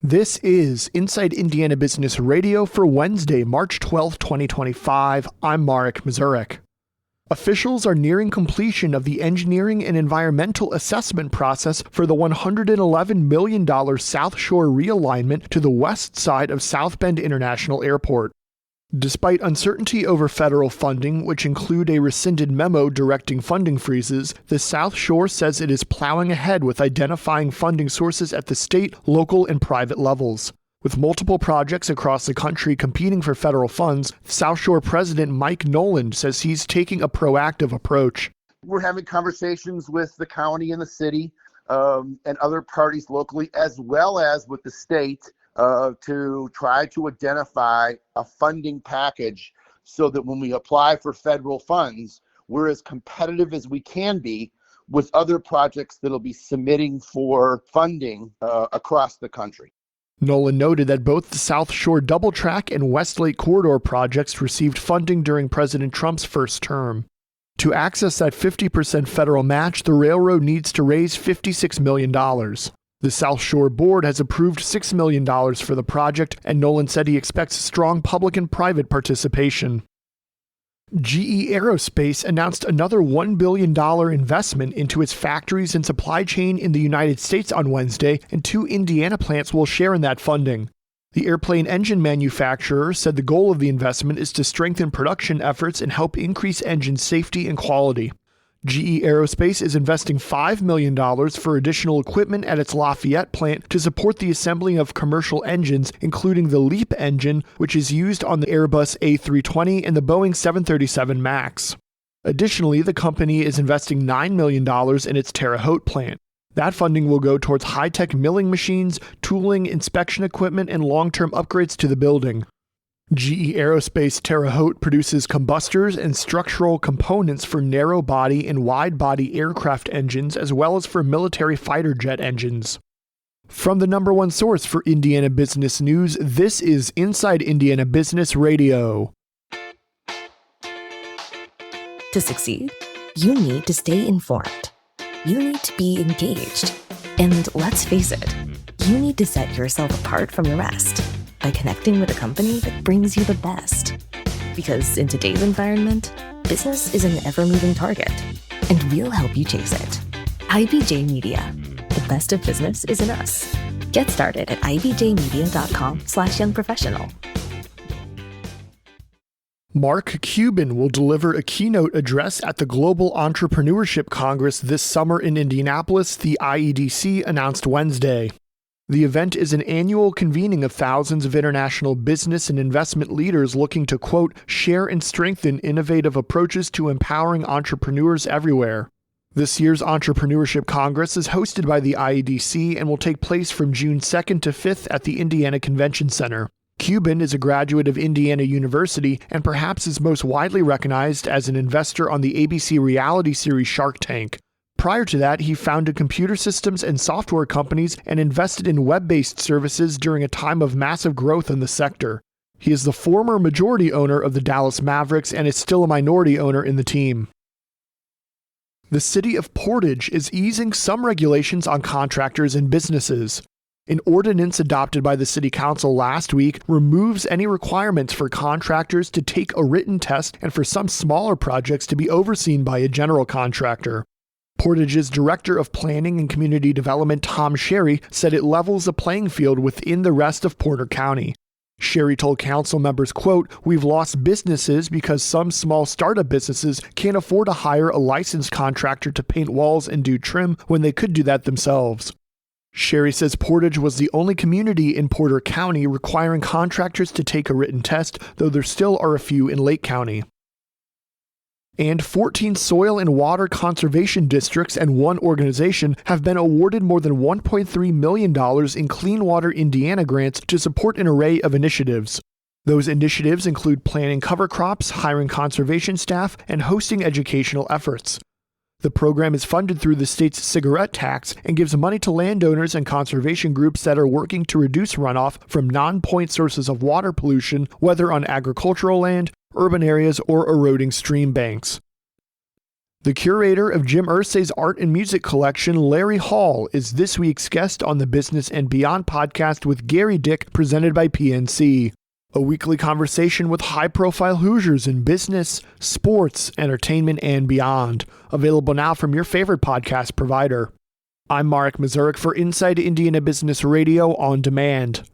This is Inside Indiana Business Radio for Wednesday, March 12, 2025. I'm Marek Mazurek. Officials are nearing completion of the engineering and environmental assessment process for the $111 million South Shore realignment to the west side of South Bend International Airport. Despite uncertainty over federal funding, which include a rescinded memo directing funding freezes, the South Shore says it is plowing ahead with identifying funding sources at the state, local, and private levels. With multiple projects across the country competing for federal funds, South Shore President Mike Noland says he's taking a proactive approach. We're having conversations with the county and the city and other parties locally, as well as with the state, to try to identify a funding package so that when we apply for federal funds, we're as competitive as we can be with other projects that'll be submitting for funding across the country. Noland noted that both the South Shore Double Track and Westlake Corridor projects received funding during President Trump's first term. To access that 50% federal match, the railroad needs to raise $56 million. The South Shore Board has approved $6 million for the project, and Noland said he expects strong public and private participation. GE Aerospace announced another $1 billion investment into its factories and supply chain in the United States on Wednesday, and 2 Indiana plants will share in that funding. The airplane engine manufacturer said the goal of the investment is to strengthen production efforts and help increase engine safety and quality. GE Aerospace is investing $5 million for additional equipment at its Lafayette plant to support the assembly of commercial engines, including the LEAP engine, which is used on the Airbus A320 and the Boeing 737 MAX. Additionally, the company is investing $9 million in its Terre Haute plant. That funding will go towards high-tech milling machines, tooling, inspection equipment, and long-term upgrades to the building. GE Aerospace Terre Haute produces combustors and structural components for narrow-body and wide-body aircraft engines, as well as for military fighter jet engines. From the number one source for Indiana business news, this is Inside Indiana Business Radio. To succeed, you need to stay informed. You need to be engaged. And let's face it, you need to set yourself apart from the rest by connecting with a company that brings you the best. Because in today's environment, business is an ever-moving target, and we'll help you chase it. IBJ Media. The best of business is in us. Get started at ibjmedia.com/youngprofessional. Mark Cuban will deliver a keynote address at the Global Entrepreneurship Congress this summer in Indianapolis, the IEDC announced Wednesday. The event is an annual convening of thousands of international business and investment leaders looking to, quote, share and strengthen innovative approaches to empowering entrepreneurs everywhere. This year's Entrepreneurship Congress is hosted by the IEDC and will take place from June 2nd to 5th at the Indiana Convention Center. Cuban is a graduate of Indiana University and perhaps is most widely recognized as an investor on the ABC reality series Shark Tank. Prior to that, he founded computer systems and software companies and invested in web-based services during a time of massive growth in the sector. He is the former majority owner of the Dallas Mavericks and is still a minority owner in the team. The city of Portage is easing some regulations on contractors and businesses. An ordinance adopted by the City Council last week removes any requirements for contractors to take a written test and for some smaller projects to be overseen by a general contractor. Portage's Director of Planning and Community Development, Tom Sherry, said it levels the playing field within the rest of Porter County. Sherry told council members, quote, we've lost businesses because some small startup businesses can't afford to hire a licensed contractor to paint walls and do trim when they could do that themselves. Sherry says Portage was the only community in Porter County requiring contractors to take a written test, though there still are a few in Lake County. And 14 soil and water conservation districts and one organization have been awarded more than $1.3 million in Clean Water Indiana grants to support an array of initiatives. Those initiatives include planting cover crops, hiring conservation staff, and hosting educational efforts. The program is funded through the state's cigarette tax and gives money to landowners and conservation groups that are working to reduce runoff from non-point sources of water pollution, whether on agricultural land, urban areas, or eroding stream banks. The curator of Jim Irsay's art and music collection, Larry Hall, is this week's guest on the Business and Beyond podcast with Gary Dick, presented by PNC. A weekly conversation with high-profile Hoosiers in business, sports, entertainment, and beyond. Available now from your favorite podcast provider. I'm Marek Mazurek for Inside Indiana Business Radio on Demand.